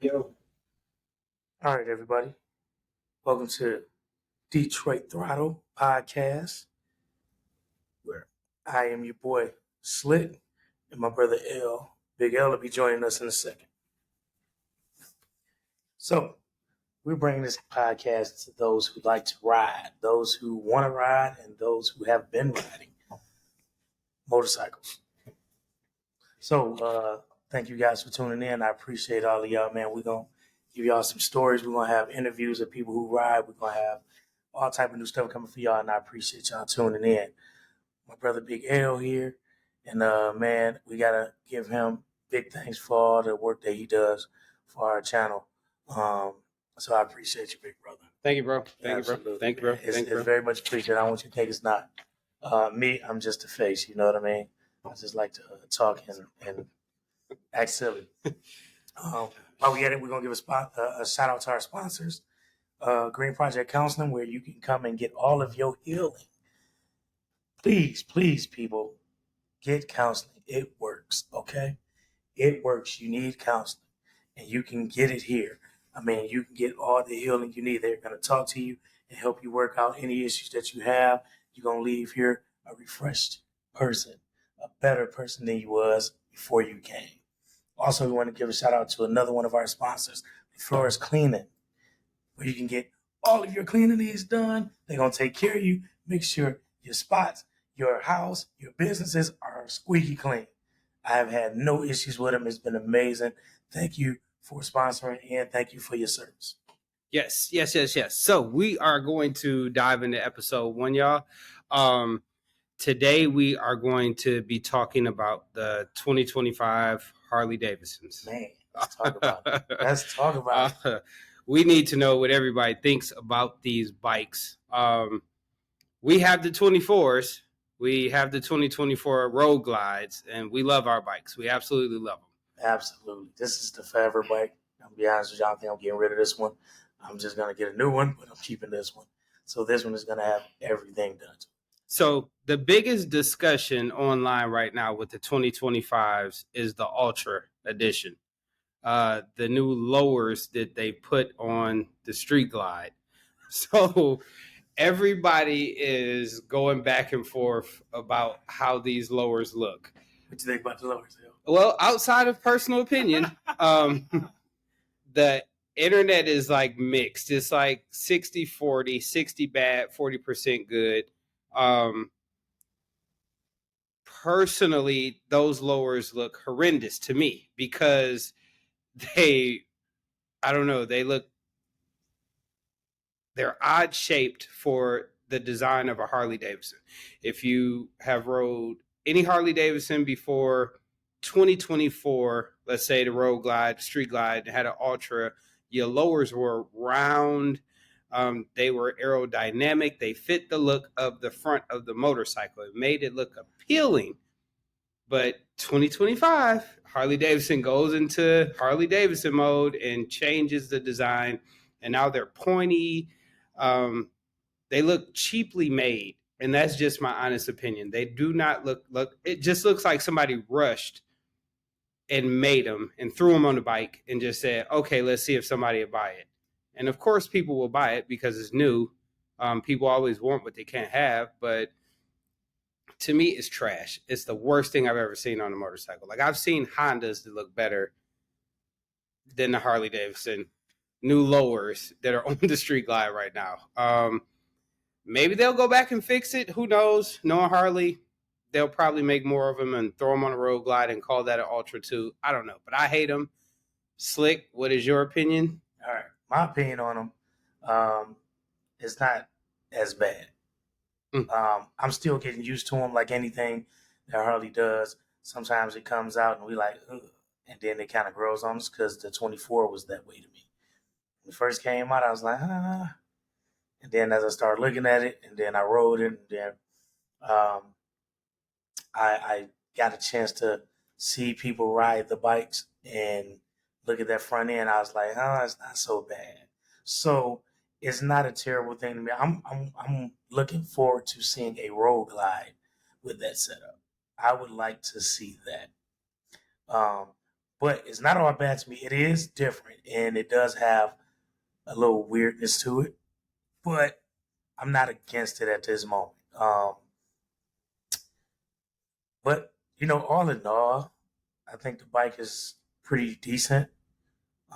Yo. All right, everybody. Welcome to Detroit Throttle Podcast, where I am your boy Slick and my brother L. Big L will be joining us in a second. So, we're bringing this podcast to those who like to ride, those who want to ride, and those who have been riding motorcycles. So, thank you guys for tuning in. I appreciate all of y'all, man. We're going to give y'all some stories. We're going to have interviews of people who ride. We're going to have all type of new stuff coming for y'all, and I appreciate y'all tuning in. My brother Big L here, and man, we gotta give him big thanks for all the work that he does for our channel. So I appreciate you, big brother. Thank you, bro. Thank you, bro. Thank you, bro. It's very much appreciated. I don't want you to think it's not. Me, I'm just a face. You know what I mean? I just like to talk and act silly. While we at it, we're gonna give a shout out to our sponsors. Green Project Counseling, where you can come and get all of your healing. Please, people, get counseling. It works, okay? It works. You need counseling, and you can get it here. I mean, you can get all the healing you need. They're going to talk to you and help you work out any issues that you have. You're going to leave here a refreshed person, a better person than you was before you came. Also, we want to give a shout out to another one of our sponsors, Flores Cleaning, where you can get all of your cleaning needs done. They're going to take care of you. Make sure your spots, your house, your businesses are squeaky clean. I have had no issues with them. It's been amazing. Thank you for sponsoring and thank you for your service. Yes. So we are going to dive into episode 1, y'all. Today we are going to be talking about the 2025 Harley Davidsons. Man, let's talk about it. Let's talk about it. We need to know what everybody thinks about these bikes. We have the 24s. We have the 2024 Road Glides, and we love our bikes. We absolutely love them. Absolutely. This is the forever bike. I'll be honest with you, I don't think I'm getting rid of this one. I'm just going to get a new one, but I'm keeping this one. So this one is going to have everything done to it. So the biggest discussion online right now with the 2025s is the Ultra Edition. The new lowers that they put on the Street Glide. So everybody is going back and forth about how these lowers look. What do you think about the lowers? Well, outside of personal opinion, the internet is like mixed. It's like 60-40, 60 bad, 40% good. Personally, those lowers look horrendous to me because they're odd shaped for the design of a Harley Davidson. If you have rode any Harley Davidson before 2024, let's say the Road Glide, Street Glide, had an Ultra, your lowers were round. They were aerodynamic. They fit the look of the front of the motorcycle. It made it look appealing. But 2025, Harley Davidson goes into Harley Davidson mode and changes the design. And now they're pointy. They look cheaply made. And that's just my honest opinion. They do not look, it just looks like somebody rushed and made them and threw them on the bike and just said, okay, let's see if somebody will buy it. And of course, people will buy it because it's new. People always want what they can't have. But to me, it's trash. It's the worst thing I've ever seen on a motorcycle. Like, I've seen Hondas that look better than the Harley Davidson new lowers that are on the Street Glide right now. Maybe they'll go back and fix it. Who knows? Knowing Harley, they'll probably make more of them and throw them on a Road Glide and call that an Ultra 2. I don't know, but I hate them. Slick, what is your opinion? All right. My opinion on them is not as bad. I'm still getting used to them like anything that Harley does. Sometimes it comes out and we like, ugh, and then it kind of grows on us because the 24 was that way to me. When it first came out, I was like, ah. And then as I started looking at it, and then I rode it, and then I got a chance to see people ride the bikes and look at that front end. I was like, oh, it's not so bad. So it's not a terrible thing to me. I'm looking forward to seeing a Road Glide with that setup. I would like to see that. but it's not all bad to me. It is different, and it does have a little weirdness to it, but I'm not against it at this moment. But all in all, I think the bike is pretty decent.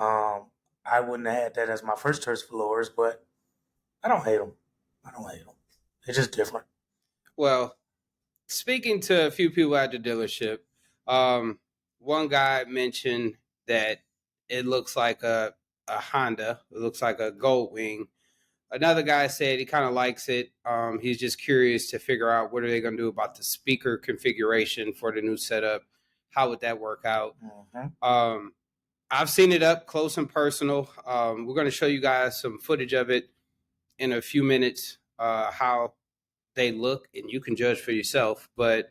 Um, I wouldn't have had that as my first choice for lowers, but I don't hate them. I don't hate them. They're just different. Well, speaking to a few people at the dealership, um, one guy mentioned that it looks like a Honda. It looks like a Goldwing. Another guy said he kind of likes it. He's just curious to figure out what are they going to do about the speaker configuration for the new setup. How would that work out? I've seen it up close and personal. We're going to show you guys some footage of it in a few minutes, how they look, and you can judge for yourself. But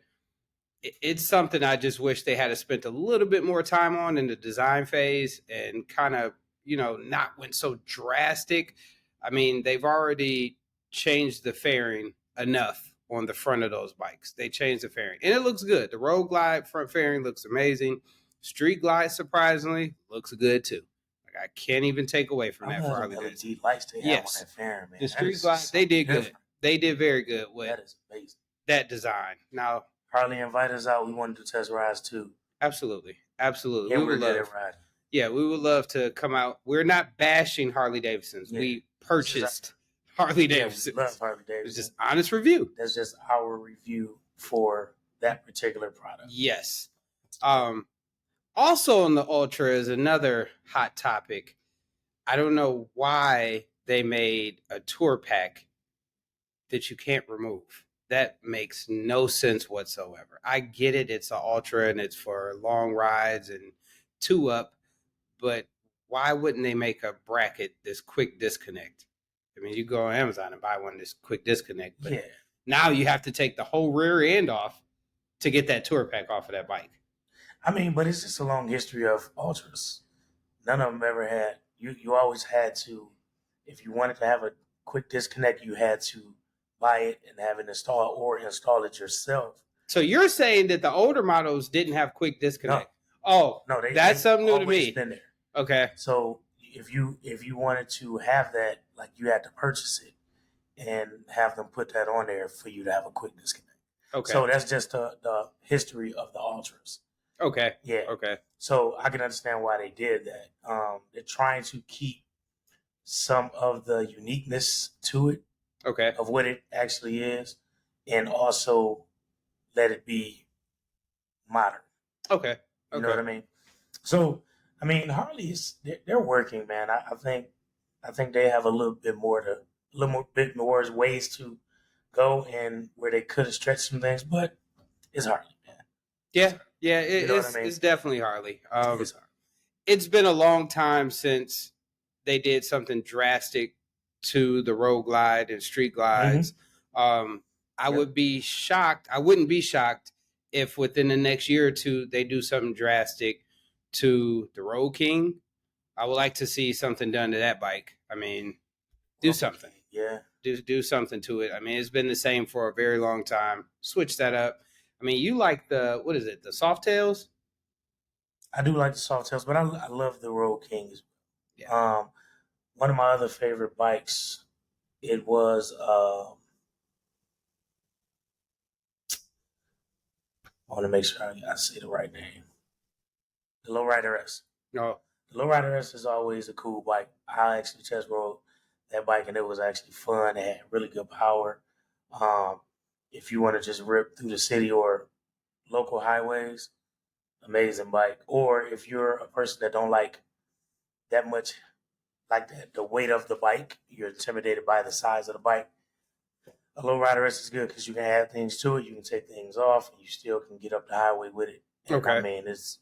it's something I just wish they had spent a little bit more time on in the design phase and kind of, not went so drastic. I mean, they've already changed the fairing enough on the front of those bikes. They changed the fairing, and it looks good. The Road Glide front fairing looks amazing. Street Glide, surprisingly, looks good too. Like, I can't even take away from that for Harley Davidson. LED lights they have on that fairing, man. The Street Glide, they did good. They did very good with that is amazing. That design. Now, Harley, invite us out. We want to do test rides too. Absolutely. Yeah, we would love. Yeah, we would love to come out. We're not bashing Harley Davidsons. Yeah. We purchased Harley Davidsons. We love Harley Davidson. It's just honest review. That's just our review for that particular product. Yes. Also on the Ultra is another hot topic. I don't know why they made a tour pack that you can't remove. That makes no sense whatsoever. I get it. It's an Ultra and it's for long rides and 2-up, but why wouldn't they make a bracket this quick disconnect? I mean, you go on Amazon and buy one this quick disconnect, but now you have to take the whole rear end off to get that tour pack off of that bike. I mean, but it's just a long history of Ultras. None of them ever had. You always had to, if you wanted to have a quick disconnect, you had to buy it and have it installed or install it yourself. So you're saying that the older models didn't have quick disconnect? No. Oh, that's something new to me. Been there. Okay. So if you wanted to have that, like, you had to purchase it and have them put that on there for you to have a quick disconnect. Okay. So that's just the history of the Ultras. Okay. Yeah. Okay. So I can understand why they did that. They're trying to keep some of the uniqueness to it. Okay. Of what it actually is, and also let it be modern. Okay. You know what I mean? So, I mean, Harley's they're working, man. I think they have a little bit more ways to go and where they could have stretched some things, but it's Harley, man. Yeah. It's definitely Harley. It's been a long time since they did something drastic to the Road Glide and Street Glides. Mm-hmm. I would be shocked. I wouldn't be shocked if within the next year or two they do something drastic to the Road King. I would like to see something done to that bike. I mean, do something. Yeah. Do something to it. I mean, it's been the same for a very long time. Switch that up. I mean, you like the soft tails? I do like the soft tails, but I love the Road King as well. Yeah. One of my other favorite bikes, it was I want to make sure I say the right name. The Lowrider S. No. The Lowrider S is always a cool bike. I actually test rode that bike and it was actually fun. It had really good power. If you want to just rip through the city or local highways, amazing bike. Or if you're a person that don't like that much, like the weight of the bike, you're intimidated by the size of the bike, a Lowrider S is good because you can add things to it. You can take things off, and you still can get up the highway with it. And okay. I mean, it's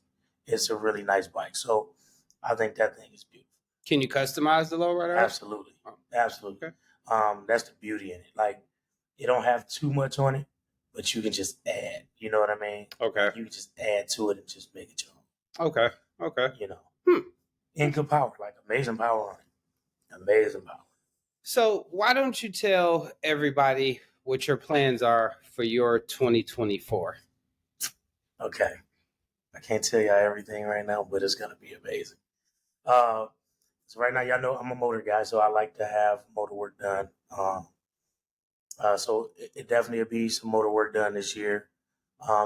a really nice bike. So I think that thing is beautiful. Can you customize the Lowrider S? Absolutely. Absolutely. Okay. That's the beauty in it. Like, it don't have too much on it, but you can just add. You know what I mean? Okay. You can just add to it and just make it your own. Okay. You know. And good power, like amazing power on it. Amazing power. So why don't you tell everybody what your plans are for your 2024? Okay. I can't tell y'all everything right now, but it's gonna be amazing. Uh, so right now, y'all know I'm a motor guy, so I like to have motor work done. So it definitely will be some motor work done this year.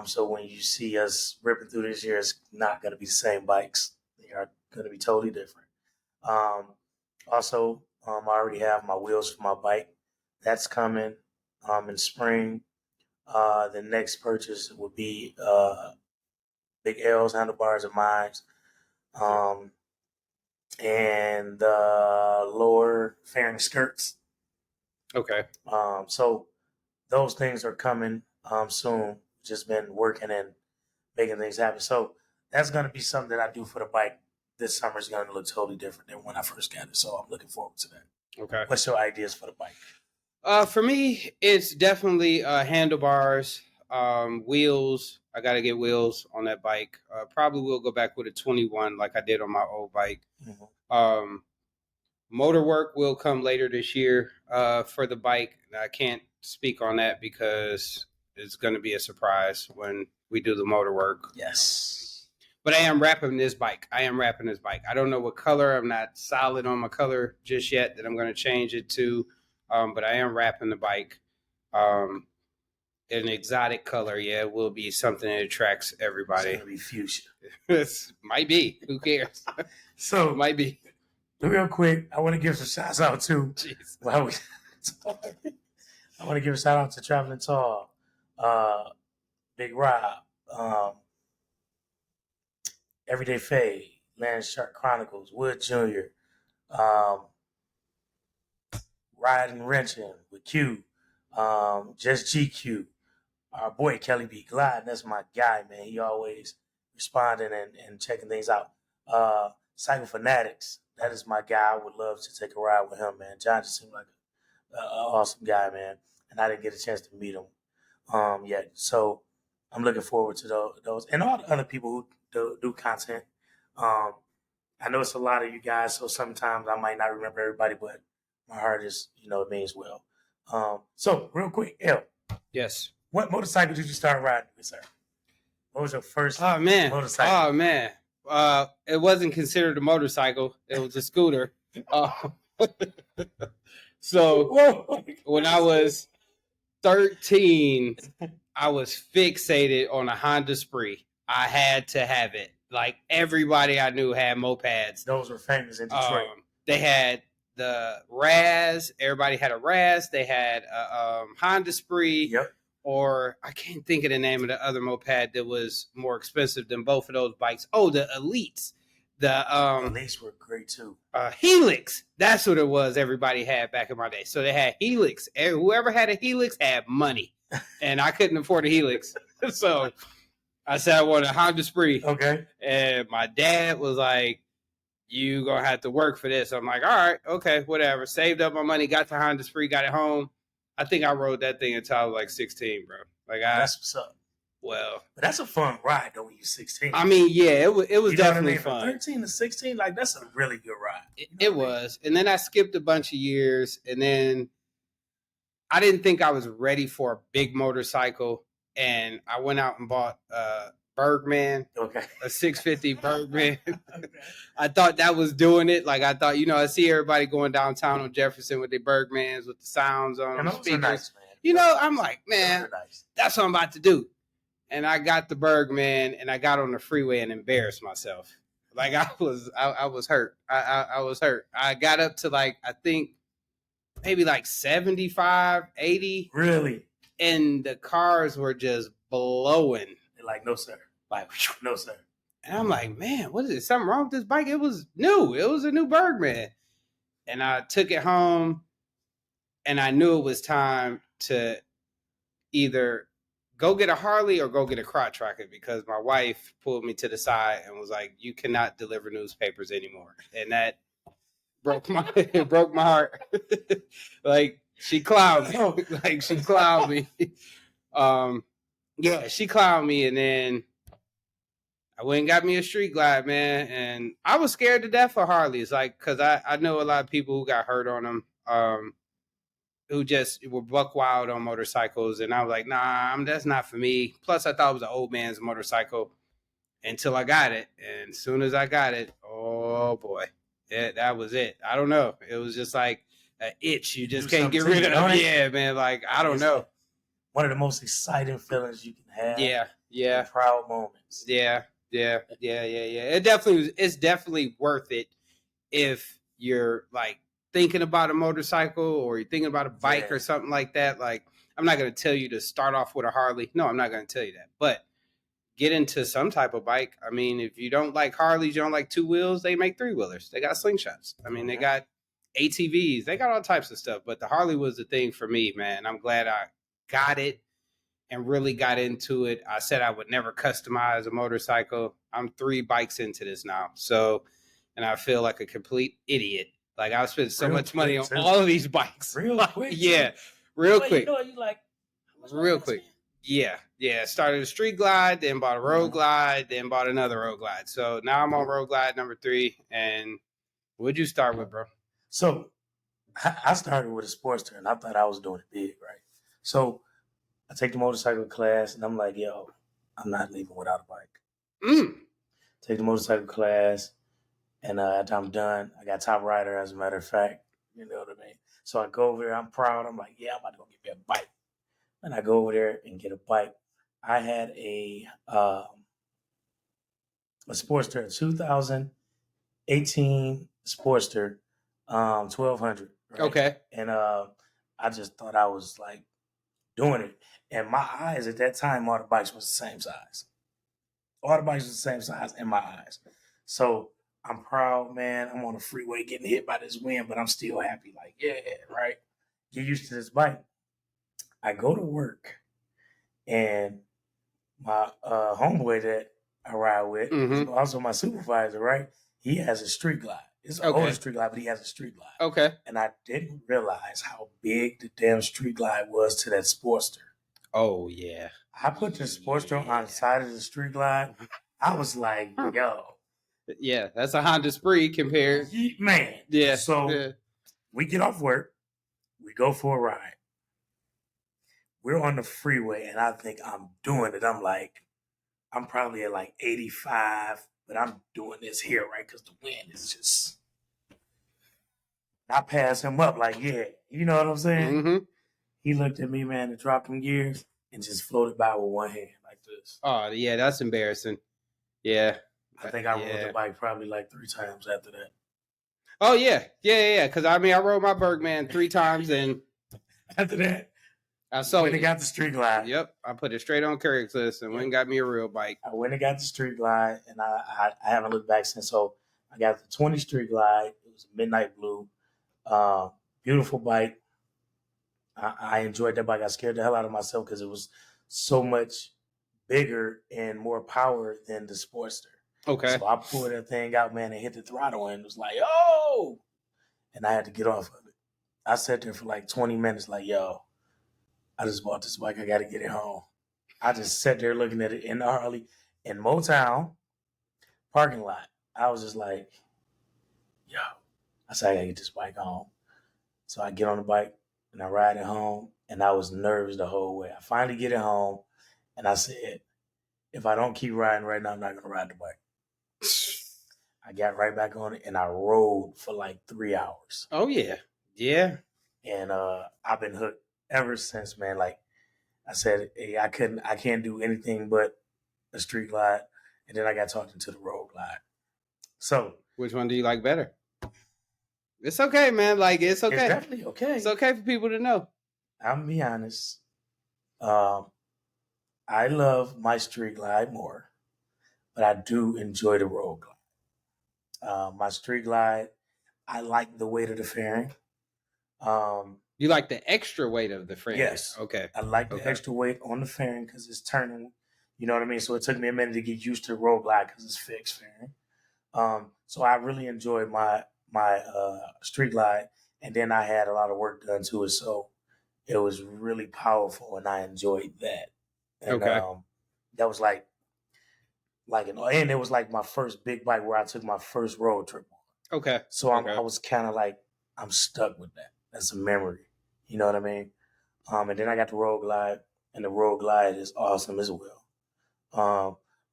So when you see us ripping through this year, it's not going to be the same bikes. They are going to be totally different. Um, I already have my wheels for my bike. That's coming in spring. The next purchase will be big L's, handlebars, and mines, um, and lower fairing skirts. Okay. So those things are coming soon. Just been working and making things happen. So that's going to be something that I do for the bike this summer is going to look totally different than when I first got it. So I'm looking forward to that. Okay. What's your ideas for the bike? For me, it's definitely handlebars, wheels. I got to get wheels on that bike. Probably will go back with a 21 like I did on my old bike. Mm-hmm. Motor work will come later this year for the bike. I can't speak on that because it's going to be a surprise when we do the motor work. Yes. But I am wrapping this bike. I don't know what color. I'm not solid on my color just yet that I'm going to change it to. But I am wrapping the bike. An exotic color, yeah, it will be something that attracts everybody. It's going to be fuchsia. Might be. Who cares? So might be. Real quick, I want to give some shouts out to. Well, I want to give a shout out to Traveling Tall, Big Rob, Everyday Faye, Land Shark Chronicles, Wood Jr., um, Riding Wrenching with Q, Just GQ, our boy Kelly B. Glide. That's my guy, man. He always responding and checking things out. Cycle Fanatics. That is my guy. I would love to take a ride with him, man. John just seemed like an awesome guy, man. And I didn't get a chance to meet him yet. So I'm looking forward to those. And all the other people who do content. I know it's a lot of you guys, so sometimes I might not remember everybody, but my heart is, it means well. So real quick, L. Yes. What motorcycle did you start riding with, sir? What was your first motorcycle? Oh, man. It wasn't considered a motorcycle. It was a scooter. So when I was 13, I was fixated on a Honda Spree. I had to have it. Like everybody I knew had mopeds. Those were famous in Detroit. They had the Raz. Everybody had a Raz. They had a Honda Spree. Yep. Or I can't think of the name of the other moped that was more expensive than both of those bikes. Oh, the Elites. The Elites were great too. Helix. That's what it was. Everybody had back in my day. So they had Helix. Whoever had a Helix had money, and I couldn't afford a Helix. So I said I wanted a Honda Spree. Okay. And my dad was like, "You gonna have to work for this." I'm like, "All right, okay, whatever." Saved up my money, got the Honda Spree, got it home. I think I rode that thing until I was like 16, bro. That's what's up. Well, but that's a fun ride though when you're 16. I mean, yeah, it was definitely fun. From 13 to 16, like that's a really good ride. It was. And then I skipped a bunch of years, and then I didn't think I was ready for a big motorcycle, and I went out and bought Bergman, a 650 Bergman. Okay. I thought that was doing it. Like I thought, I see everybody going downtown on Jefferson with their Bergmans with the sounds on them, speakers. Nice, man. I'm like, man, nice. That's what I'm about to do. And I got the Bergman, and I got on the freeway and embarrassed myself. Like I was hurt. I was hurt. I got up to I think maybe 75, 80. Really? And the cars were just blowing. Like, no, sir. Like, no, sir. And I'm like, man, what is it? Something wrong with this bike? It was new. It was a new Bergman. And I took it home, and I knew it was time to either go get a Harley or go get a crotch rocket, because my wife pulled me to the side and was like, you cannot deliver newspapers anymore. And that broke my heart. Like, she clowned me. Yeah, she clowned me, and then I went and got me a Street Glide, man. And I was scared to death for Harleys, because I know a lot of people who got hurt on them, who just were buck wild on motorcycles. And I was like, nah, that's not for me. Plus, I thought it was an old man's motorcycle. until I got it. And as soon as I got it, oh boy, that was it. I don't know. It was just like an itch you just can't get rid of. Yeah, man. Like, I don't know. One of the most exciting feelings you can have. Yeah. Proud moments. Yeah. It's definitely worth it if you're like thinking about a motorcycle or you're thinking about a bike or something like that. Like, I'm not going to tell you to start off with a Harley. No, I'm not going to tell you that. But get into some type of bike. I mean, if you don't like Harleys, you don't like two wheels, they make three wheelers. They got slingshots. I mean, they got ATVs. They got all types of stuff. But the Harley was the thing for me, man. I'm glad I got it and really got into it. I said I would never customize a motorcycle. I'm 3 bikes into this now. So, and I feel like a complete idiot. Like, I've spent so much money on all of these bikes. Real quick. Yeah, real quick. You like, real quick. Yeah. Started a street glide, then bought a road glide, then bought another road glide. So now I'm on road glide number 3. And what'd you start with, bro? So I started with a Sportster, and I thought I was doing it big, right? So I take the motorcycle class, and I'm like, yo, I'm not leaving without a bike. Take the motorcycle class, and after I'm done, I got top rider, as a matter of fact. You know what I mean? So I go over there. I'm proud. I'm like, yeah, I'm about to go get me a bike. And I go over there and get a bike. I had a Sportster, a 2018 Sportster, 1200. Right? Okay. And I just thought I was like doing it. And my eyes at that time, all the bikes was the same size. All the bikes was the same size in my eyes. So I'm proud, man. I'm on the freeway getting hit by this wind, but I'm still happy. Like, yeah, right. Get used to this bike. I go to work, and my homeboy that I ride with is also my supervisor, right? He has a street glide. It's an older street glide, but he has a street glide. Okay. And I didn't realize how big the damn street glide was to that Sportster. Oh, yeah. I put the Sportster on the side of the street glide. I was like, yo. Yeah, that's a Honda Spree compared. Man. Yeah. So we get off work. We go for a ride. We're on the freeway, and I think I'm doing it. I'm like, I'm probably at like 85, but I'm doing this here, right? Because the wind is just. I pass him up like, yeah, you know what I'm saying? He looked at me, man, and dropped them gears and just floated by with one hand like this. Oh, yeah, that's embarrassing. Yeah. I think I rode the bike probably like 3 times after that. Oh, yeah. Because, I mean, I rode my Bergman 3 times, and after that, I sold went and got the street glide. Yep. I put it straight on Craigslist and went and got me a real bike. I went and got the street glide, and I haven't looked back since. So I got the 20 street glide. It was a midnight blue. Beautiful bike. I enjoyed that bike. I scared the hell out of myself because it was so much bigger and more power than the Sportster. Okay. So I pulled that thing out, man, and hit the throttle, and it was like, oh! And I had to get off of it. I sat there for like 20 minutes like, yo, I just bought this bike. I got to get it home. I just sat there looking at it in the Harley in Motown parking lot. I was just like, yo, I said, I got to get this bike home. So I get on the bike and I ride it home, and I was nervous the whole way. I finally get it home, and I said, if I don't keep riding right now, I'm not going to ride the bike. I got right back on it, and I rode for like 3 hours. Oh, yeah. Yeah. And I've been hooked ever since, man. Like I said, hey, I can't do anything but a street glide. And then I got talked into the road glide. So which one do you like better? It's okay, man. Like, it's okay. It's definitely okay. It's okay for people to know. I'm gonna be honest. I love my street glide more, but I do enjoy the road glide. My street glide, I like the weight of the fairing. You like the extra weight of the fairing? Yes. Okay. I like the extra weight on the fairing because it's turning. You know what I mean? So it took me a minute to get used to the road glide because it's fixed fairing. So I really enjoyed my street glide, and then I had a lot of work done to it, so it was really powerful, and I enjoyed that. And, that was and it was like my first big bike where I took my first road trip on. Okay. So I was kind of like, I'm stuck with that. That's a memory. You know what I mean? And then I got the road glide, and the road glide is awesome as well.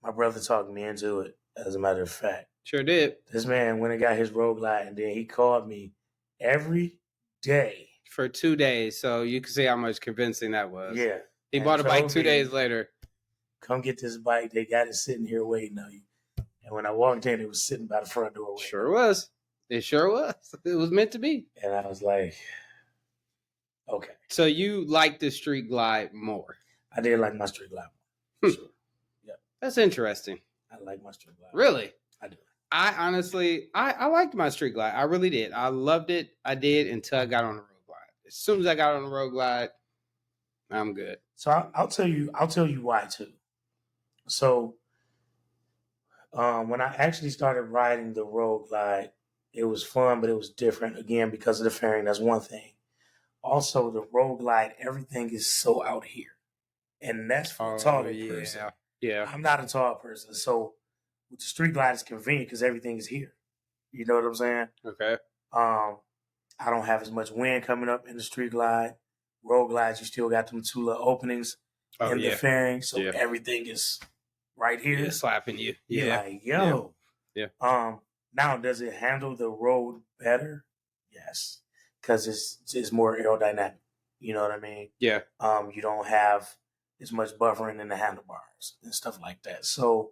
My brother talked me into it, as a matter of fact. Sure did. This man went and got his Road Glide, and then he called me every day. For 2 days. So you can see how much convincing that was. Yeah. He and bought a bike told 2 me, days later. Come get this bike. They got it sitting here waiting on you. And when I walked in, it was sitting by the front door waiting. Sure was. It sure was. It was meant to be. And I was like, okay. So you like the Street Glide more? I did like my Street Glide more. Sure. Yeah. That's interesting. I like my Street Glide. Really? I do. I honestly, I liked my Street Glide. I really did. I loved it. I did until I got on the Road Glide. As soon as I got on the Road Glide, I'm good. So I'll tell you why too. So when I actually started riding the Road Glide, it was fun, but it was different again because of the fairing. That's one thing. Also, the Road Glide, everything is so out here, and that's for a taller person. Yeah. I'm not a tall person, so with the Street Glide, it's convenient because everything is here. You know what I'm saying? Okay. I don't have as much wind coming up in the Street Glide. Road Glides, you still got them two little openings in the fairing, so everything is right here. Yeah, slapping you. You're like, yo. Yeah. Now, does it handle the road better? Yes, because it's more aerodynamic. You know what I mean? Yeah. You don't have as much buffering in the handlebars and stuff like that. So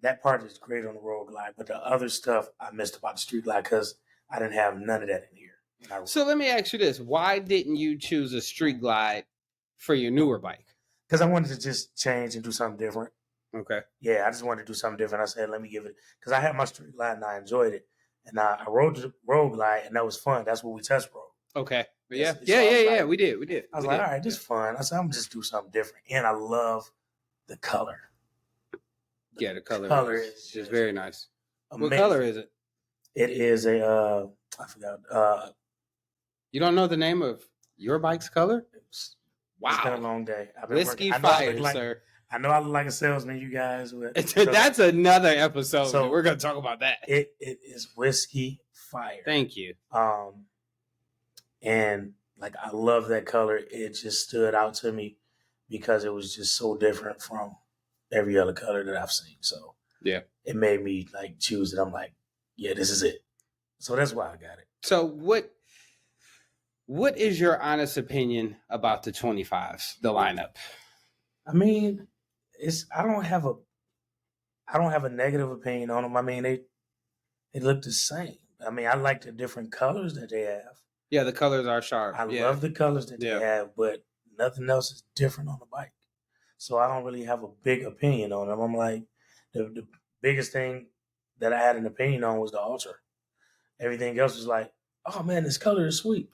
that part is great on the Road Glide, but the other stuff I missed about the Street Glide because I didn't have none of that in here. So let me ask you this: why didn't you choose a Street Glide for your newer bike? Because I wanted to just change and do something different. Okay. Yeah, I just wanted to do something different. I said, let me give it, because I had my Street Glide and I enjoyed it. And I rode the Road Glide and that was fun. That's what we test rode. Okay. Yeah. We did. I was like, all right, this is fun. I said, I'm just do something different. And I love the color. The color is just very nice. Amazing. What color is it? It is I forgot. You don't know the name of your bike's color? Wow. It's been a long day. I've been Whiskey Fire, sir. I know I look like a salesman, you guys. That's another episode. So we're going to talk about that. It is Whiskey Fire. Thank you. And like I love that color. It just stood out to me because it was just so different from every other color that I've seen. So yeah, it made me like choose it. I'm like, yeah, this is it. So that's why I got it. So what is your honest opinion about the 25s, the lineup? I mean, I don't have a negative opinion on them. I mean, they look the same. I mean, I like the different colors that they have. Yeah, the colors are sharp. I love the colors that they have, but nothing else is different on the bike. So I don't really have a big opinion on them. I'm like, the biggest thing that I had an opinion on was the Ultra. Everything else was like, oh man, this color is sweet.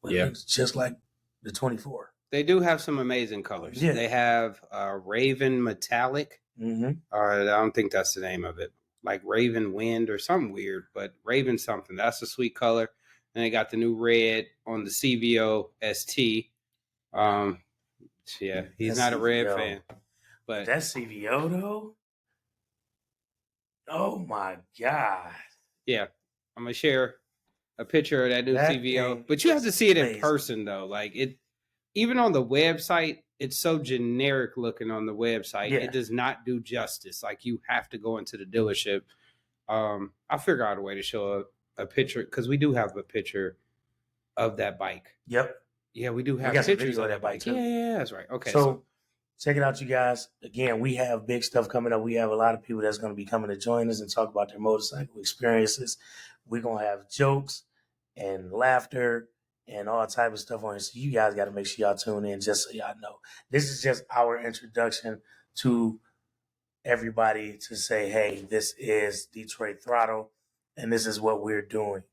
But it looks just like the 24. They do have some amazing colors. Yeah. They have Raven Metallic. Mm-hmm. Or I don't think that's the name of it. Like Raven Wind or something weird, but Raven something. That's a sweet color. And they got the new red on the CVO ST. Yeah, he's not a red fan. But that CVO though? Oh my God. Yeah. I'm gonna share a picture of that new CVO. But you have to see it in person though. Like it even on the website, it's so generic looking on the website. Yeah. It does not do justice. Like you have to go into the dealership. I'll figure out a way to show a picture because we do have a picture of that bike. Yep. Yeah, we do have pictures of that bike too. Yeah, that's right. Okay. So check it out, you guys. Again, we have big stuff coming up. We have a lot of people that's going to be coming to join us and talk about their motorcycle experiences. We're going to have jokes and laughter and all type of stuff on here. So you guys got to make sure y'all tune in just so y'all know. This is just our introduction to everybody to say, hey, this is Detroit Throttle and this is what we're doing.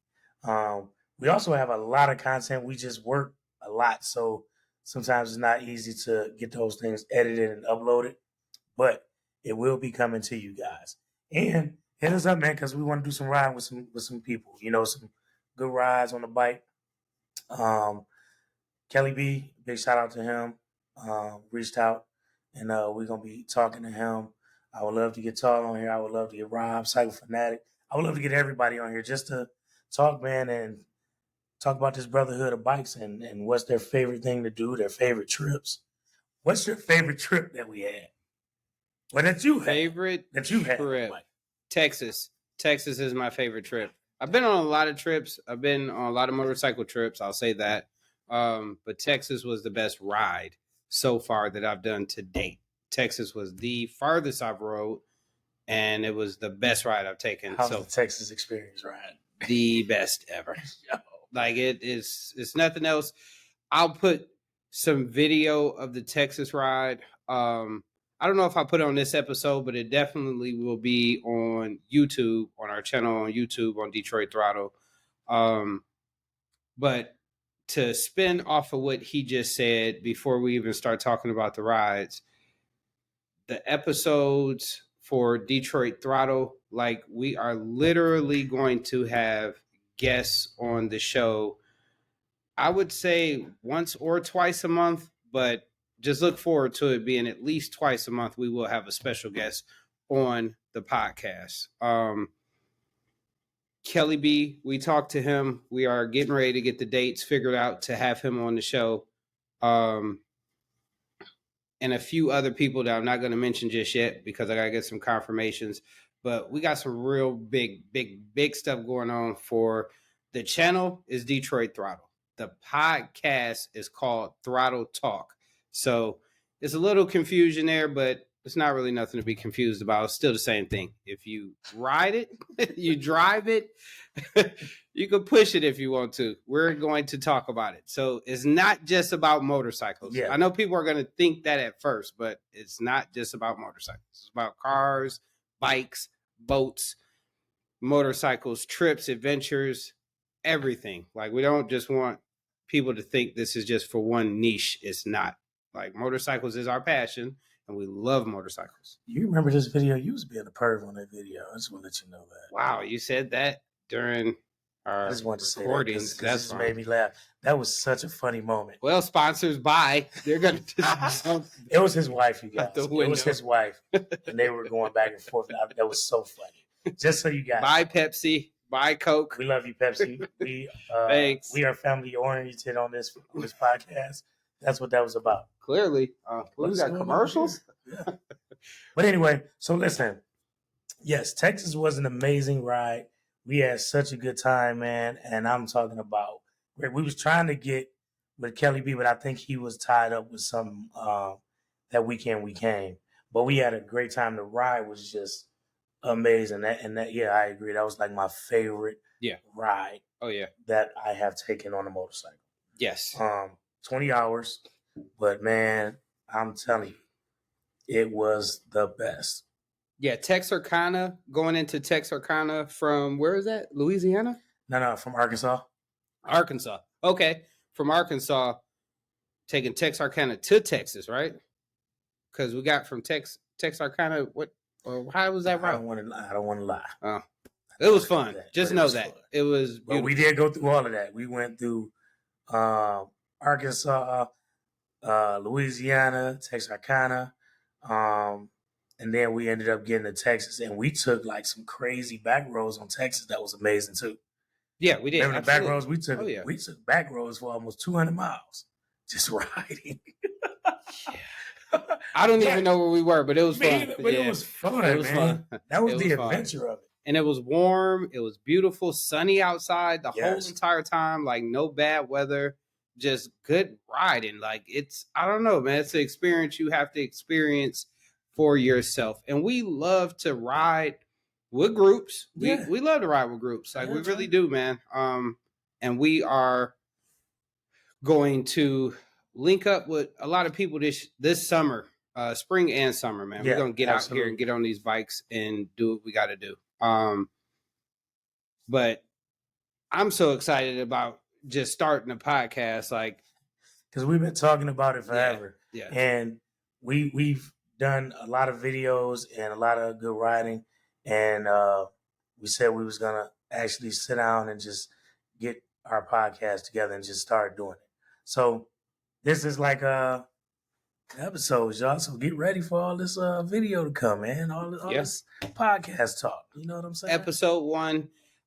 We also have a lot of content. We just work a lot. So sometimes it's not easy to get those things edited and uploaded, but it will be coming to you guys. And hit us up, man, because we want to do some riding with some people. You know, some good rides on the bike. Kelly B, big shout out to him. Reached out, and we're gonna be talking to him. I would love to get Tall on here. I would love to get Rob, Cycle Fanatic. I would love to get everybody on here just to talk, man, and talk about this brotherhood of bikes and what's their favorite thing to do, their favorite trips. What's your favorite trip that we had? Well, that you had. Favorite That you had. trip. Like, Texas. Texas is my favorite trip. I've been on a lot of trips. I've been on a lot of motorcycle trips. I'll say that. But Texas was the best ride so far that I've done to date. Texas was the farthest I've rode, and it was the best ride I've taken. how's the Texas experience ride? The best ever. Like it's nothing else. I'll put some video of the Texas ride. I don't know if I put it on this episode, but it definitely will be on YouTube, on our channel on YouTube on Detroit Throttle. But to spin off of what he just said before we even start talking about the rides, the episodes for Detroit Throttle, like we are literally going to have guests on the show. I would say once or twice a month, but just look forward to it being at least twice a month. We will have a special guest on the podcast. Kelly B, we talked to him. We are getting ready to get the dates figured out to have him on the show. And a few other people that I'm not going to mention just yet because I got to get some confirmations. But we got some real big stuff going on for the channel is Detroit Throttle. The podcast is called Throttle Talk. So it's a little confusion there, but it's not really nothing to be confused about. It's still the same thing. If you ride it, you drive it, you can push it if you want to. We're going to talk about it. So it's not just about motorcycles. Yeah. I know people are going to think that at first, but it's not just about motorcycles. It's about cars, bikes, boats, motorcycles, trips, adventures, everything. Like we don't just want people to think this is just for one niche. It's not. Like motorcycles is our passion, and we love motorcycles. You remember this video? You was being a perv on that video. I just want to let you know that. Wow, you said that during our I just wanted to say recordings. that because this made me laugh. That was such a funny moment. Well, sponsors by. They're gonna. It was his wife, you guys. It was his wife, and they were going back and forth. That was so funny. Just so you guys. Buy Pepsi. Buy Coke. We love you, Pepsi. We Thanks. We are family oriented on this podcast. That's what that was about. Clearly, we got commercials. Yeah. But anyway, so listen. Yes, Texas was an amazing ride. We had such a good time, man. And I'm talking about, we was trying to get with Kelly B, but I think he was tied up with some that weekend we came. But we had a great time. The ride was just amazing. Yeah, I agree. That was like my favorite ride. Oh yeah, that I have taken on a motorcycle. Yes. 20 hours, but man, I'm telling you, it was the best. Yeah, Texarkana, going into Texarkana from, where is that? Louisiana? No, from Arkansas. Arkansas. Okay. From Arkansas, taking Texarkana to Texas, right? Because we got from Texarkana, how was that route? I don't want to lie. Oh, it was fun. Just know that. It was beautiful. But we did go through all of that. We went through Arkansas, Louisiana, Texarkana, and then we ended up getting to Texas, and we took like some crazy back roads on Texas. That was amazing too. Yeah, we did. Remember the back roads we took? Oh, yeah. We took back roads for almost 200 miles just riding. I don't even know where we were, but it was fun. But it was fun, man. Fun. That was the adventure of it. And it was warm. It was beautiful, sunny outside the whole entire time. Like no bad weather, just good riding. Like I don't know, man. It's an experience you have to experience for yourself. And we love to ride with groups. We love to ride with groups. Like we really do, man. And we are going to link up with a lot of people this summer, spring and summer, man. We're gonna get out here and get on these bikes and do what we got to do. But I'm so excited about just starting a podcast, like because we've been talking about it forever. Yeah. And we've done a lot of videos and a lot of good riding, and we said we was gonna actually sit down and just get our podcast together and just start doing it. So this is like episodes, y'all. So get ready for all this video to come, man. All this podcast talk. You know what I'm saying? Episode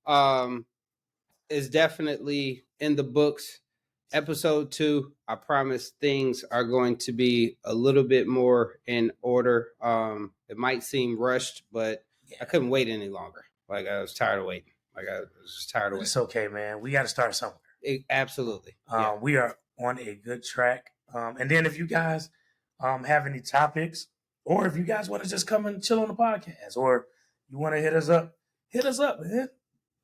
1 is definitely in the books. Episode 2, I promise things are going to be a little bit more in order. It might seem rushed, but I couldn't wait any longer. Like I was tired of waiting. Like I was just tired of waiting. It's okay, man. We got to start somewhere. Absolutely. We are on a good track. And then if you guys have any topics, or if you guys want to just come and chill on the podcast, or you want to hit us up, man.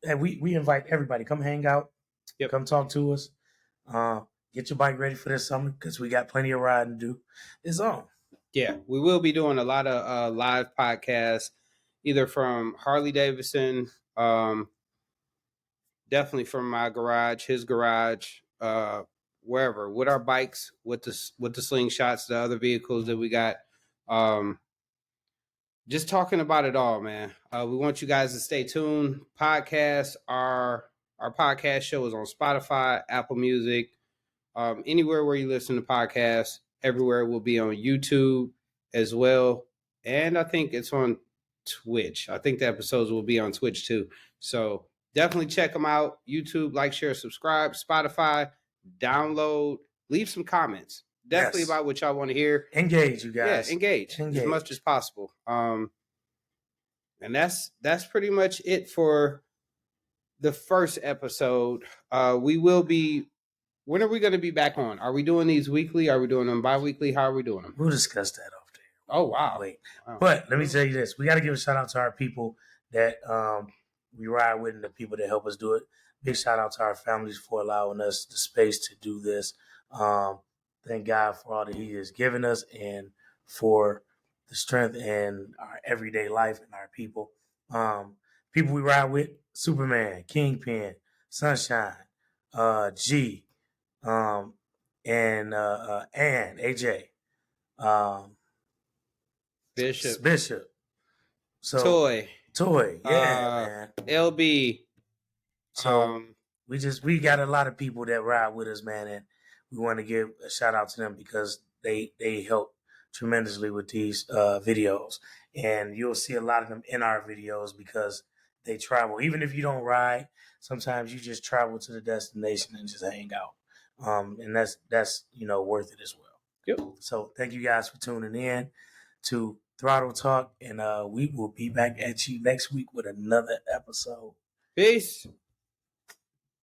And we invite everybody. Come hang out. Yep. Come talk to us. Get your bike ready for this summer because we got plenty of riding to do. It's on. Yeah, we will be doing a lot of live podcasts, either from Harley Davidson, definitely from my garage, his garage, wherever, with our bikes, with the slingshots, the other vehicles that we got. Just talking about it all, man. We want you guys to stay tuned. Our podcast show is on Spotify, Apple Music, anywhere where you listen to podcasts. Everywhere will be on YouTube as well, and I think it's on Twitch. I think the episodes will be on Twitch too. So definitely check them out. YouTube, like, share, subscribe. Spotify, download, leave some comments. Definitely about what y'all want to hear. Engage, you guys. Yeah, engage as much as possible. And that's pretty much it for the first episode. We will be. When are we going to be back on? Are we doing these weekly? Are we doing them bi-weekly? How are we doing them? We'll discuss that off there. Oh, wow. Wait. Wow. But let me tell you this. We got to give a shout out to our people that we ride with and the people that help us do it. Big shout out to our families for allowing us the space to do this. Thank God for all that he has given us and for the strength in our everyday life and our people. People we ride with, Superman, Kingpin, Sunshine, G, and AJ, Bishop, so Toy, yeah, man, LB. So we got a lot of people that ride with us, man, and we want to give a shout out to them because they help tremendously with these videos, and you'll see a lot of them in our videos because they travel. Even if you don't ride, sometimes you just travel to the destination and just hang out. And that's worth it as well. Yep. So thank you guys for tuning in to Throttle Talk, and we will be back at you next week with another episode. Peace.